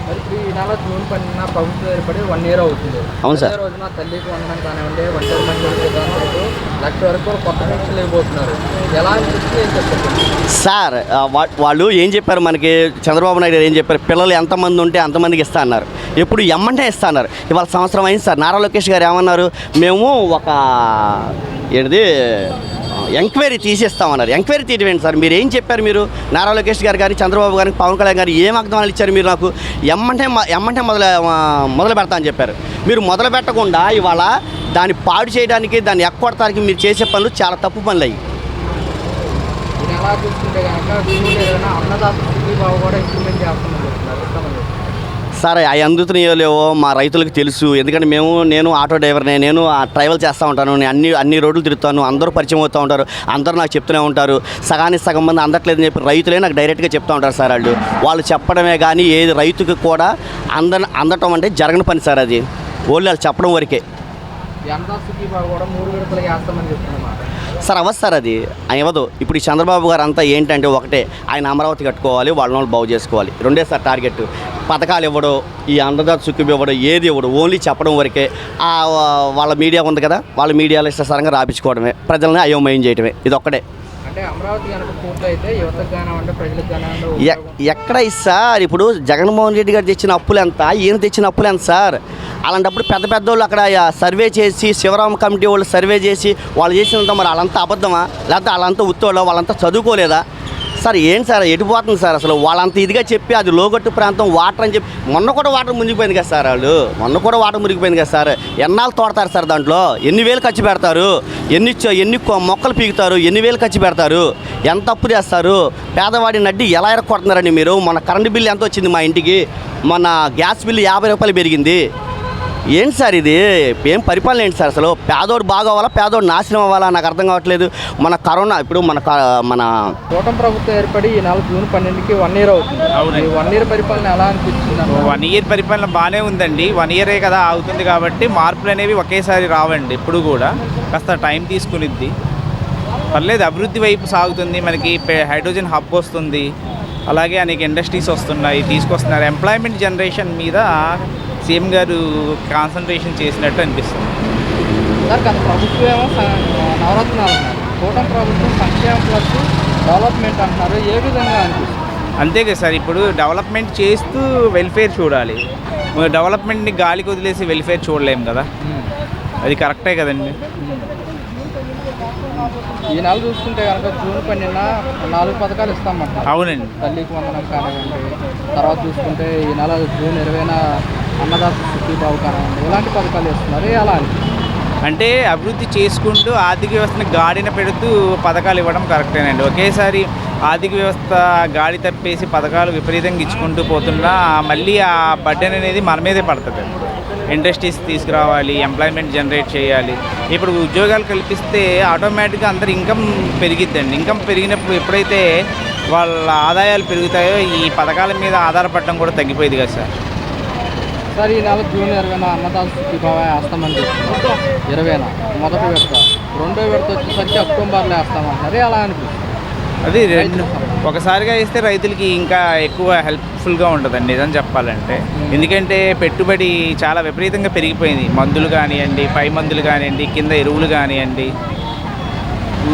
మరి ఈ నెల జూన్ 12న ప్రభుత్వం ఏర్పడి 1 ఇయర్ అవుతుంది. అవును సార్. రోజున తల్లికి వందనం కానివ్వండి, ఒంటరి మహిళలకు దాంతో 1,00,000 వరకు కొత్త పెన్షన్లు ఇవ్వబోతున్నారు. ఎలా అనిపిస్తుంది, ఏం చెప్తారు సార్? వాళ్ళు ఏం చెప్పారు మనకి, చంద్రబాబు నాయుడు గారు ఏం చెప్పారు, పిల్లలు ఎంతమంది ఉంటే అంతమందికి ఇస్తా అన్నారు. ఎప్పుడు ఎమ్మంటే ఇస్తా అన్నారు. ఇవాళ సంవత్సరం అయింది సార్. నారా లోకేష్ గారు ఏమన్నారు, మేము ఒక ఏంటిది ఎంక్వైరీ తీసేస్తామన్నారు. ఎంక్వైరీ తీయడం సార్? మీరు ఏం చెప్పారు? మీరు నారా లోకేష్ గారు కానీ చంద్రబాబు గారికి పవన్ కళ్యాణ్ గారు ఏం వాగ్దానాలు ఇచ్చారు? మీరు నాకు ఎమ్మంటే మొదలు పెడతా అని చెప్పారు. మీరు మొదలు పెట్టకుండా ఇవాళ దాన్ని పాడు చేయడానికి, దాన్ని ఎక్కొడటానికి మీరు చేసే పనులు చాలా తప్పు పనులు అయ్యి. ఎలా చూసుకుంటే కనుక అన్నదాత సుఖీభావ కూడా ఇంప్లిమెంట్ చేస్తామని చెప్తున్నారు. సార్ అవి అందుతున్నాయో లేవో మా రైతులకు తెలుసు. ఎందుకంటే నేను ఆటో డ్రైవర్నే, నేను ట్రావెల్ చేస్తూ ఉంటాను, నేను అన్ని రోడ్లు తిరుగుతాను, అందరూ పరిచయం అవుతూ ఉంటారు, అందరూ నాకు చెప్తూనే ఉంటారు. సగానికి సగం మంది అందట్లేదని చెప్పి రైతులే నాకు డైరెక్ట్గా చెప్తూ ఉంటారు సార్. వాళ్ళు చెప్పడమే కానీ ఏది రైతుకు కూడా అందటం అంటే జరగని పని సార్. అది ఓన్లీ వాళ్ళు చెప్పడం వరకే. కూడా 3 విడతలుగా వేస్తామని చెప్తున్నమాట సార్. అవ్వదు సార్, అది ఇవ్వదు. ఇప్పుడు ఈ చంద్రబాబు గారు అంతా ఏంటంటే ఒకటే, ఆయన అమరావతి కట్టుకోవాలి, వాళ్ళని బాగు చేసుకోవాలి, రెండే సార్ టార్గెట్. పథకాలు ఇవ్వడం, ఈ అన్నదాత సుఖం ఇవ్వడం, ఏది ఇవ్వడం, ఓన్లీ చెప్పడం వరకే. వాళ్ళ మీడియా ఉంది కదా, వాళ్ళ మీడియాలో ఇష్టసరంగా రాపించుకోవడమే, ప్రజల్ని అయోమయం చేయడమే, ఇది ఒక్కటే. అంటే అమరావతి కనుక పూర్తయితే యువతకు కానివ్వండి, ప్రజలకు కానివ్వండి ఎక్కడ సార్? ఇప్పుడు జగన్మోహన్ రెడ్డి గారు తెచ్చిన అప్పులు ఎంత, ఈయన తెచ్చిన అప్పులు ఎంత సార్? అలాంటప్పుడు పెద్ద వాళ్ళు అక్కడ సర్వే చేసి, శివరామ కమిటీ వాళ్ళు సర్వే చేసి వాళ్ళు చేసినంత మరి వాళ్ళంతా అబద్ధమా, లేకపోతే వాళ్ళంతా ఉత్తోళ్ళ, వాళ్ళంతా చదువుకోలేదా సార్? ఏంటి సార్ ఎటుపోతుంది సార్ అసలు? వాళ్ళంత ఇదిగా చెప్పి అది లోగట్టు ప్రాంతం వాటర్ అని చెప్పి మొన్న కూడా వాటర్ మునిగిపోయింది కదా సార్. మొన్న కూడా వాటర్ మునిగిపోయింది కదా సార్. ఎన్నాళ్ళు తోడతారు సార్? దాంట్లో ఎన్ని వేలు ఖర్చు పెడతారు? ఎన్ని మొక్కలు పీకుతారు? ఎన్ని వేలు ఖర్చు పెడతారు? ఎంత అప్పు చేస్తారు? పేదవాడి నడ్డి ఎలా ఎరక్కొడుతున్నారండి మీరు? మన కరెంటు బిల్లు ఎంత వచ్చింది మా ఇంటికి? మన గ్యాస్ బిల్లు 50 రూపాయలు పెరిగింది. ఏంటి సార్ ఇది? ఏం పరిపాలన ఏంటి సార్ అసలు? పేదోడు బాగా అవ్వాలా, పేదోడు నాశనం అవ్వాలా? నాకు అర్థం కావట్లేదు. మన కరోనా ఇప్పుడు మన కూటమి ప్రభుత్వం ఏర్పడి ఈ నెల జూన్ 12కి 1 ఇయర్ అవుతుంది. అవునండి. 1 ఇయర్ పరిపాలన ఎలా అనిపించింది? 1 ఇయర్ పరిపాలన బాగానే ఉందండి. 1 ఇయరే కదా అవుతుంది కాబట్టి మార్పులు అనేవి ఒకేసారి రావండి. ఎప్పుడు కూడా కాస్త టైం తీసుకునిద్ది. పర్లేదు, అభివృద్ధి వైపు సాగుతుంది. మనకి హైడ్రోజన్ హబ్ వస్తుంది, అలాగే అనేక ఇండస్ట్రీస్ వస్తున్నాయి, తీసుకొస్తున్నారు. ఎంప్లాయ్మెంట్ జనరేషన్ మీద సీఎం గారు కాన్సన్ట్రేషన్ చేసినట్టు అనిపిస్తుంది. సార్ గత ప్రభుత్వం ఏమో నవరత్నాలు అన్నారు, కూటమి ప్రభుత్వం సంక్షేమ ప్లస్ డెవలప్మెంట్ అంటున్నారు. ఏ విధంగా అనిపిస్తుంది? అంతే కదా సార్. ఇప్పుడు డెవలప్మెంట్ చేస్తూ వెల్ఫేర్ చూడాలి. డెవలప్మెంట్ని గాలికి వదిలేసి వెల్ఫేర్ చూడలేము కదా, అది కరెక్టే కదండి. ఈ నెల చూసుకుంటే కనుక జూన్ 12న 4 పథకాలు ఇస్తామంటారు. అవునండి. తల్లికి వందనం కానివ్వండి, తర్వాత చూసుకుంటే ఈ నెల జూన్ 20న అన్నదాత సుఖీభావ కానివ్వండి, ఇలాంటి పథకాలు ఇస్తున్నారు. ఎలా అంటే అభివృద్ధి చేసుకుంటూ ఆర్థిక వ్యవస్థని గాడిన పెడుతూ పథకాలు ఇవ్వడం కరెక్టేనండి. ఒకేసారి ఆర్థిక వ్యవస్థ గాడి తప్పేసి పథకాలు విపరీతంగా ఇచ్చుకుంటూ పోతున్నా మళ్ళీ ఆ బర్డెన్ అనేది మన మీదే పడుతుంది. ఇండస్ట్రీస్ తీసుకురావాలి, ఎంప్లాయ్మెంట్ జనరేట్ చేయాలి. ఇప్పుడు ఉద్యోగాలు కల్పిస్తే ఆటోమేటిక్గా అందరు ఇన్కమ్ పెరిగిద్దండి. ఇన్కమ్ పెరిగినప్పుడు ఎప్పుడైతే వాళ్ళ ఆదాయాలు పెరుగుతాయో ఈ పథకాల మీద ఆధారపడడం కూడా తగ్గిపోయింది కదా సార్. సార్ ఈ నెల జూన్ 20న అన్నదాత సుఖీభావ వేస్తామని చెప్తున్నారు. 20న మొదటి విడత, రెండో విడత వచ్చేసరికి అక్టోబర్లో వేస్తామంటారు. ఎలా అనిపిస్తుంది? అది ఒకసారిగా వేస్తే రైతులకి ఇంకా ఎక్కువ హెల్ప్ఫుల్గా ఉంటుందండి నిజం చెప్పాలంటే. ఎందుకంటే పెట్టుబడి చాలా విపరీతంగా పెరిగిపోయింది. మందులు కానివ్వండి, పై మందులు కానివ్వండి, కింద ఎరువులు కానివ్వండి.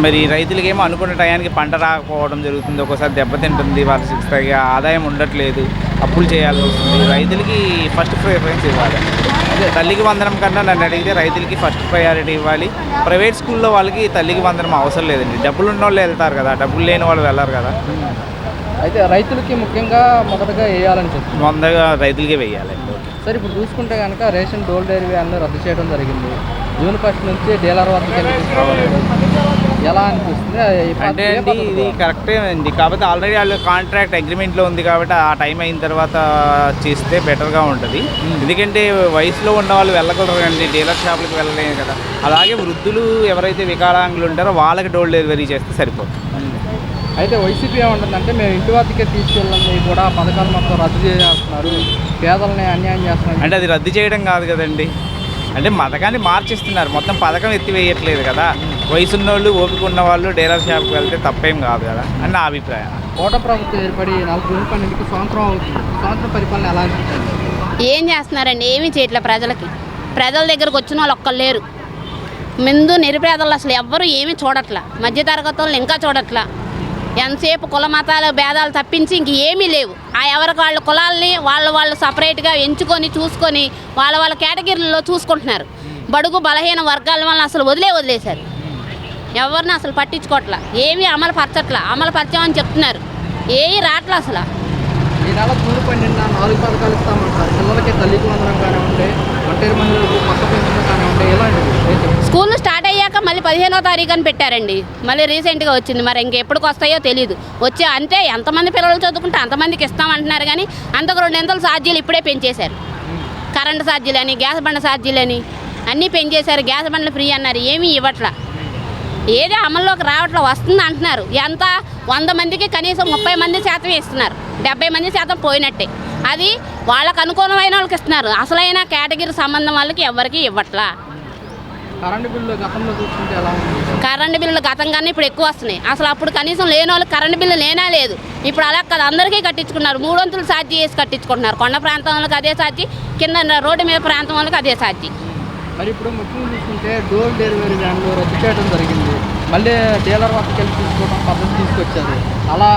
మరి రైతులకేమో అనుకున్న టయానికి పంట రాకపోవడం జరుగుతుంది, ఒక్కోసారి దెబ్బతింటుంది, వాళ్ళకి తగిన ఆదాయం ఉండట్లేదు, అప్పులు చేయాల్సి వస్తుంది. రైతులకి ఫస్ట్ ప్రిఫరెన్స్ ఇవ్వాలి. అదే తల్లికి వందనం కన్నా నన్ను అడిగితే రైతులకి ఫస్ట్ ప్రయారిటీ ఇవ్వాలి. ప్రైవేట్ స్కూల్లో వాళ్ళకి తల్లికి వందనం అవసరం లేదండి. డబ్బులు ఉన్న వాళ్ళు వెళ్తారు కదా, డబ్బులు లేని వాళ్ళు వెళ్ళరు కదా. అయితే రైతులకి ముఖ్యంగా మొదటగా వేయాలని చెప్తుంది. ముందుగా రైతులకే వేయాలండి. సార్ ఇప్పుడు చూసుకుంటే కనుక రేషన్ డోర్ డెలివరీ అన్నీ రద్దు చేయడం జరిగింది. జూన్ 1 నుంచి డీలర్ వద్దకు ఎలా అనిపిస్తుంది? అంటే అండి ఇది కరెక్టే అండి. కాకపోతే ఆల్రెడీ వాళ్ళు కాంట్రాక్ట్ అగ్రిమెంట్లో ఉంది కాబట్టి ఆ టైం అయిన తర్వాత చేస్తే బెటర్గా ఉంటుంది. ఎందుకంటే వయసులో ఉన్న వాళ్ళు వెళ్ళకూడదు అండి, డీలర్ షాపులకు వెళ్ళలేము కదా. అలాగే వృద్ధులు ఎవరైతే వికలాంగులు ఉంటారో వాళ్ళకి డోర్ డెలివరీ చేస్తే సరిపోతుంది. అయితే వైసీపీ ఏమంటుందంటే మేము ఇంటి వద్దకే తీసుకెళ్ళండి కూడా పథకాలు మొత్తం రద్దు చేస్తున్నారు, పేదలని అన్యాయం చేస్తున్నారు. అంటే అది రద్దు చేయడం కాదు కదండి, అంటే పథకాన్ని మార్చిస్తున్నారు, మొత్తం పథకం ఎత్తివేయట్లేదు కదా. వయసున్న వాళ్ళు, ఓపిక ఉన్న వాళ్ళు డీలర్ షాప్కి వెళ్తే తప్పేం కాదు కదా అని నా అభిప్రాయం. కూటమి ప్రభుత్వం ఏర్పడి 4 జూన్ 12కి సంవత్సరం అవుతుంది. సంవత్సరం పరిపాలన ఎలా అనిపిస్తుంది? ఏం చేస్తున్నారండి? ఏమీ చేయట్లేదు ప్రజలకి. ప్రజల దగ్గరకు వచ్చిన వాళ్ళు ఒక్కరు లేరు. ముందు నిరుపేదలు అసలు ఎవ్వరూ ఏమీ చూడట్లా. మధ్యతరగతి వాళ్ళు ఇంకా చూడట్లా. ఎంతసేపు కుల మతాల భేదాలు తప్పించి ఇంక ఏమీ లేవు. ఆ ఎవరికి వాళ్ళ కులాలని వాళ్ళు సపరేట్గా ఎంచుకొని చూసుకొని వాళ్ళ కేటగిరీలో చూసుకుంటున్నారు. బడుగు బలహీన వర్గాల వల్ల అసలు వదిలేశారు. ఎవరిని అసలు పట్టించుకోవట్లా. ఏమీ అమలు పరచట్లా. అమలు పరిచామని చెప్తున్నారు, ఏమీ రావట్లా అసలు. ఈ నెల జూన్ 12న 4 పథకాలు ఇస్తామంటారు. పిల్లలకి తల్లికి వందనం కానివ్వండి, ఒంటరి మహిళలకు కొత్త పెన్షన్ కానివ్వండి, ఇలాంటివి. స్కూళ్ళు స్టార్ట్ అయ్యాక మళ్ళీ 15వ తారీఖుని పెట్టారండి. మళ్ళీ రీసెంట్గా వచ్చింది. మరి ఇంకెప్పటికి వస్తాయో తెలియదు. వచ్చి అంటే ఎంతమంది పిల్లలు చదువుకుంటే అంతమందికి ఇస్తామంటున్నారు. కానీ అంతకు 2 ఛార్జీలు ఇప్పుడే పెంచేశారు. కరెంటు ఛార్జీలని, గ్యాస్ బండ ఛార్జీలని అన్నీ పెంచేశారు. గ్యాస్ బండ్లు ఫ్రీ అన్నారు, ఏమీ ఇవ్వట్లా. ఏదో అమల్లోకి రావట్లా. వస్తుంది అంటున్నారు. ఎంత 100 మందికి కనీసం 30% ఇస్తున్నారు. 70% పోయినట్టే. అది వాళ్ళకు అనుకూలమైన వాళ్ళకి ఇస్తున్నారు. అసలైన కేటగిరీ సంబంధం వాళ్ళకి ఎవరికి ఇవ్వట్లా. కరెంటు బిల్లు గతంలో చూసుకుంటే ఎలా ఉంది? కరెంటు బిల్లులు గతంగానే ఇప్పుడు ఎక్కువ వస్తున్నాయి. అసలు అప్పుడు కనీసం లేని వాళ్ళకి కరెంటు బిల్లు లేదు. ఇప్పుడు అలా కాదు, అందరికీ కట్టించుకున్నారు. 3 వంతులు ఛార్జీ వేసి కట్టించుకుంటున్నారు. కొండ ప్రాంతం వాళ్ళకి అదే ఛార్జీ, కింద రోడ్డు మీద ప్రాంతం వాళ్ళకి అదే ఛార్జీ. మరి ఇప్పుడు ముఖ్యంగా చూసుకుంటే డోర్ డెలివరీ వ్యాన్లు రద్దు చేయడం జరిగింది. మళ్ళీ డీలర్ వద్దకు వెళ్ళి తీసుకోవడం పద్ధతి తీసుకొచ్చారు. అలా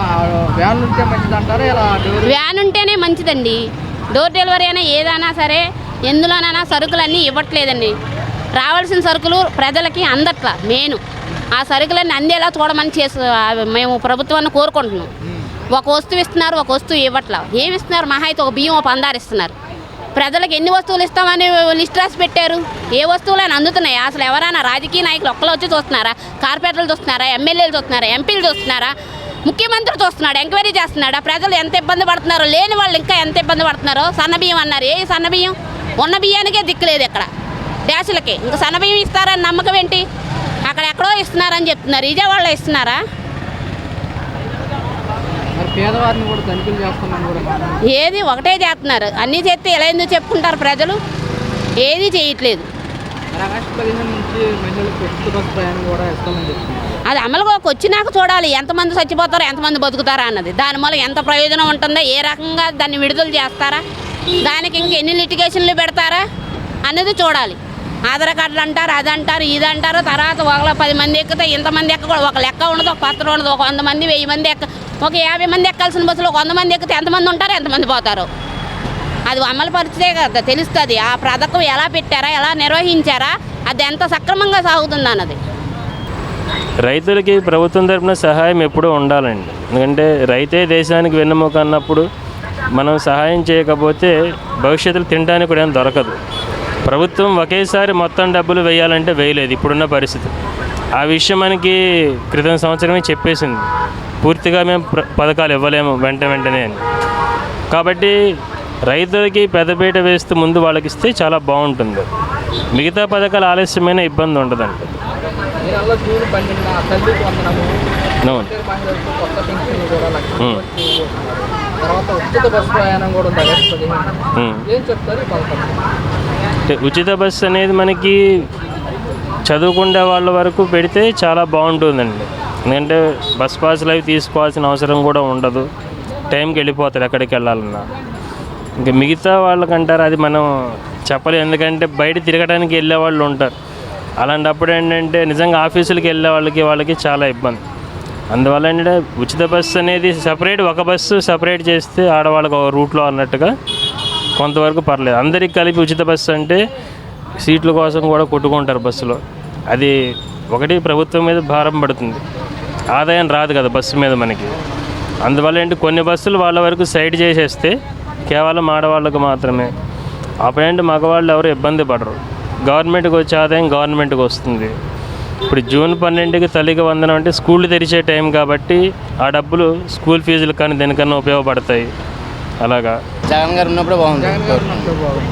వ్యాన్లు ఉంటే మంచిది అంటారా? ఇలా వ్యాన్ ఉంటేనే మంచిదండి. డోర్ డెలివరీ అయినా ఏదైనా సరే ఎందులోనైనా సరుకులన్నీ ఇవ్వట్లేదండి. రావాల్సిన సరుకులు ప్రజలకి అందట్లా. మెయిన్ ఆ సరుకులన్నీ అందేలా చూడమని మేము ప్రభుత్వాన్ని కోరుకుంటున్నాం. ఒక వస్తువు ఇస్తున్నారు, ఒక వస్తువు ఇవ్వట్లా. ఏమి ఇస్తున్నారు? మహా అయితే ఒక బియ్యం, ఒక పందారు ఇస్తున్నారు. ప్రజలకు ఎన్ని వస్తువులు ఇస్తామని లిస్ట్ రాసి పెట్టారు. ఏ వస్తువులైనా అందుతున్నాయి? అసలు ఎవరైనా రాజకీయ నాయకులు ఒక్కరు వచ్చి చూస్తున్నారా? కార్పొరేటర్లు చూస్తున్నారా? ఎమ్మెల్యేలు చూస్తున్నారా? ఎంపీలు చూస్తున్నారా? ముఖ్యమంత్రి చూస్తున్నాడు, ఎంక్వైరీ చేస్తున్నాడా? ప్రజలు ఎంత ఇబ్బంది పడుతున్నారో, లేని వాళ్ళు ఇంకా ఎంత ఇబ్బంది పడుతున్నారో. సన్నబియ్యం అన్నారు. ఏ సన్నబియ్యం? ఉన్న బియ్యానికే దిక్కులేదు ఇక్కడ డ్యాసులకి. ఇంకా సన్నబియ్యం ఇస్తారని నమ్మకం ఏంటి? అక్కడ ఎక్కడో ఇస్తున్నారని చెప్తున్నారు. విజయవాడలో ఇస్తున్నారా? పేదవారిని కూడా తనిఖీలు చేస్తామని కూడా ఏది ఒకటే చేస్తున్నారు. అన్నీ చేస్తే ఎలా ఎందుకు చెప్పుకుంటారు ప్రజలు? ఏది చేయట్లేదు. ఆగస్టు 15 నుంచి మహిళలకు ఉచిత బస్సు ప్రయాణం కూడా ఇస్తామని చెప్తున్నారు. అది అమలులోకి వచ్చినాక చూడాలి ఎంతమంది చచ్చిపోతారో, ఎంతమంది బతుకుతారా అన్నది. దానివల్ల ఎంత ప్రయోజనం ఉంటుందో, ఏ రకంగా దాన్ని విడుదల చేస్తారా, దానికి ఇంక ఎన్ని లిటిగేషన్లు పెడతారా అన్నది చూడాలి. ఆధార్ కార్డులు అంటారు, అది అంటారు, ఇది అంటారు. తర్వాత ఒకళ్ళ 10 మంది ఎక్కితే ఇంతమంది ఎక్కకూడదు. ఒక లెక్క ఉండదు, ఒక పత్రం ఉండదు. ఒక 100 మంది 1000 మంది ఒక 50 మంది ఎక్కాల్సిన బస్సులో ఒక 100 మంది ఎక్కితే ఎంతమంది ఉంటారో, ఎంతమంది పోతారో అది అమలు పరిచితే కదా తెలుస్తుంది. ఆ పథకం ఎలా పెట్టారా, ఎలా నిర్వహించారా, అది ఎంత సక్రమంగా సాగుతుంది అన్నది. రైతులకి ప్రభుత్వం తరపున సహాయం ఎప్పుడూ ఉండాలండి. ఎందుకంటే రైతే దేశానికి వెన్నెముక అన్నప్పుడు మనం సహాయం చేయకపోతే భవిష్యత్తులో తినడానికి కూడా ఏం దొరకదు. ప్రభుత్వం ఒకేసారి మొత్తం డబ్బులు వేయాలంటే వేయలేదు ఇప్పుడున్న పరిస్థితి. ఆ విషయం మనకి క్రితం సంవత్సరమే చెప్పేసింది. పూర్తిగా మేము పథకాలు ఇవ్వలేము వెంటనే అని. కాబట్టి రైతులకి పెద్దపీట వేస్తూ ముందు వాళ్ళకి ఇస్తే చాలా బాగుంటుంది. మిగతా పథకాలు ఆలస్యమైన ఇబ్బంది ఉండదండి. జూన్ 12న తల్లికి వందనము, కొత్త పెన్షన్ కూడా తర్వాత ఉచిత బస్సు ప్రయాణం కూడా ఉంది ఆగస్టు 15. ఏం చెప్తారు ఈ పథకం? ఉచిత బస్సు అనేది మనకి చదువుకునే వాళ్ళ వరకు పెడితే చాలా బాగుంటుందండి. ఎందుకంటే బస్ పాసులు అవి తీసుకోవాల్సిన అవసరం కూడా ఉండదు. టైంకి వెళ్ళిపోతారు ఎక్కడికి వెళ్ళాలన్నా. ఇంకా మిగతా వాళ్ళకంటారు అది మనం చెప్పలేము. ఎందుకంటే బయట తిరగడానికి వెళ్ళే వాళ్ళు ఉంటారు. అలాంటప్పుడు ఏంటంటే నిజంగా ఆఫీసులకి వెళ్ళే వాళ్ళకి చాలా ఇబ్బంది. అందువల్ల ఏంటంటే ఉచిత బస్సు అనేది సపరేట్, ఒక బస్సు సపరేట్ చేస్తే ఆడవాళ్ళకి ఒక రూట్లో అన్నట్టుగా కొంతవరకు పర్లేదు. అందరికి కలిపి ఉచిత బస్సు అంటే సీట్ల కోసం కూడా కొట్టుకుంటారు బస్సులో. అది ఒకటి ప్రభుత్వం మీద భారం పడుతుంది, ఆదాయం రాదు కదా బస్సు మీద మనకి. అందువల్ల ఏంటి కొన్ని బస్సులు వాళ్ళ వరకు సైడ్ చేసేస్తే కేవలం ఆడవాళ్ళకు మాత్రమే. అప్పుడేంటి మగవాళ్ళు ఎవరు ఇబ్బంది పడరు. గవర్నమెంట్కి వచ్చే ఆదాయం గవర్నమెంట్కి వస్తుంది. ఇప్పుడు జూన్ 12కి తల్లికి వందనం అంటే స్కూళ్ళు తెరిచే టైం కాబట్టి ఆ డబ్బులు స్కూల్ ఫీజులకు కానీ దేనికన్నా ఉపయోగపడతాయి. అలాగా జగన్ గారు ఉన్నప్పుడే బాగుంది.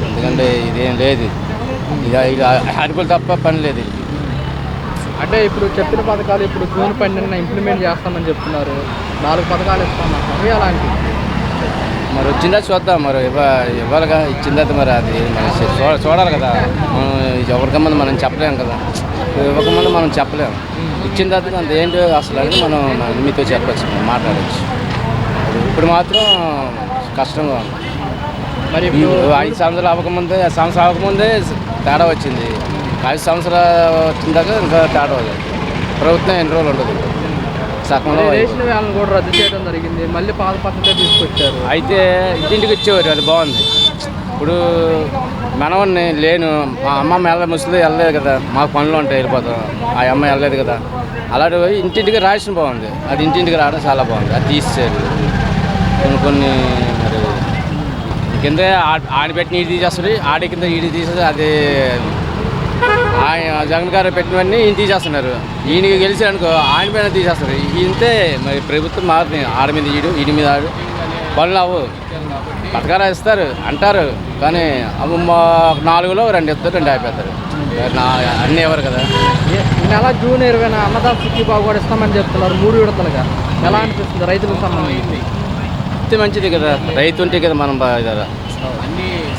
ఎందుకంటే ఇదేం లేదు, ఇక అడుగులు తప్ప పని లేదు. అంటే ఇప్పుడు చెప్పిన పథకాలు ఇప్పుడు జూన్ 12న ఇంప్లిమెంట్ చేస్తామని చెప్తున్నారు. 4 పథకాలు ఇస్తామంటారు. అలాంటి మరి వచ్చిందా చూద్దాం. మరి ఇవ్వాలిగా, ఇచ్చిన తర్వాత మరి అది మనం చూడాలి కదా. మనం ఎవరికమ్మని మనం చెప్పలేము కదా, ఇవ్వకముందు మనం చెప్పలేము. ఇచ్చిన తర్వాత అంత ఏంటో అసలు అని మనం మీతో చెప్పచ్చు, మాట్లాడచ్చు. ఇప్పుడు మాత్రం కష్టంగా ఉంది. మరి ఈ 5 సంవత్సరాలు అవ్వకముందే సంవత్సరం అవ్వకముందే తేడా వచ్చింది. 5 సంవత్సరాలు వచ్చిన దాకా ఇంకా తేడా అవుతుంది. ప్రభుత్వం ఎన్ని రోజులు ఉండదు సగంలో రేషన్ వ్యాలను కూడా రద్దు చేయడం జరిగింది, మళ్ళీ పాత పద్ధతి తీసుకొచ్చారు. అయితే ఇంటింటికి వచ్చేవారు, అది బాగుంది. ఇప్పుడు మనవన్ని లేను, మా అమ్మ ముసలి వెళ్ళలేదు కదా, మాకు పనులు ఉంటాయి వెళ్ళిపోతాం, ఆ అమ్మ వెళ్ళలేదు కదా, అలాంటి ఇంటింటికి రేషన్ బాగుంది. అది ఇంటింటికి రావడం చాలా బాగుంది. అది తీసేసారు కొన్ని మరి కింద ఆడిపెట్టిన ఈడి తీసేస్తుంది, ఆడి కింద ఈడి తీసేది. అది ఆయన జగన్ గారు పెట్టినవన్నీ ఈయన తీసేస్తున్నారు. ఈయనకి గెలిచారనుకో ఆయన పైన తీసేస్తారు. ఇంతే మరి ప్రభుత్వం మారుతుంది. ఆడ మీద ఈడి మీద ఆడు పనులు అవ్వు, పథకాలు ఇస్తారు అంటారు కానీ అవి 4లో 2 ఇస్తారు, 2 అయిపోతారు. అన్నీ ఎవరు కదా. ఈ నెల జూన్ 20న అన్నదాత సుఖీబాబు కూడా ఇస్తామని చెప్తున్నారు 3 విడతలుగా. ఎలా అనిపిస్తుంది రైతులకు సంబంధించి? ఇంతే మంచిది కదా, రైతు ఉంటే కదా మనం బాగా.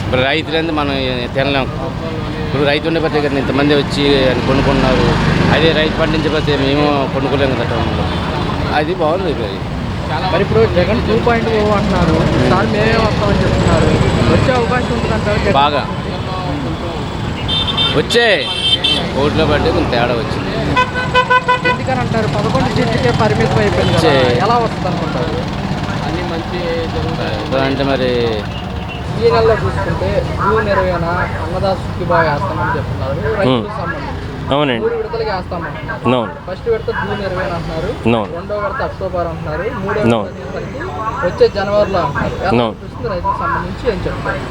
ఇప్పుడు రైతులంటే మనం తినలేం. ఇప్పుడు రైతు ఉండే ప్రతి కదా ఇంతమంది వచ్చి కొనుక్కున్నారు. అదే రైతు పండించకపోతే మేము కొనుక్కోలేము కదా టౌన్లో. అది బాగుంది. మరి ఇప్పుడు జగన్ 2.0 అంటున్నారు, సార్ మేమే వస్తామని చెప్తున్నారు. వచ్చే అవకాశం ఉంటుందంటారు? బాగా వచ్చే ఓట్లో పడితే కొంత తేడా వచ్చింది. ఎందుకని అంటారు? 11 సీట్లకే పరిమితం అయిపోయింది కదా. ఎలా వస్తుంది అనుకుంటారు? అన్ని మంచి జరుగుతాయి అంటే మరి ఈ నెలలో చూసుకుంటే జూన్ 20న అన్నదాత సుఖీబాబు వేస్తామని చెప్తున్నారు రైతులకు సంబంధించి. అవునండి. 3 విడతలుగా వేస్తామంటున్నారు. అవును. ఫస్ట్ విడత జూన్ 20 అంటున్నారు, అవును. రెండో విడత అక్టోబర్ అంటున్నారు, మూడో అవును. విడత వచ్చేసరికి వచ్చే జనవరిలో అంటున్నారు. ఎలా అవును. అనిపిస్తుంది రైతులకు సంబంధించి ఏం చెప్తారు?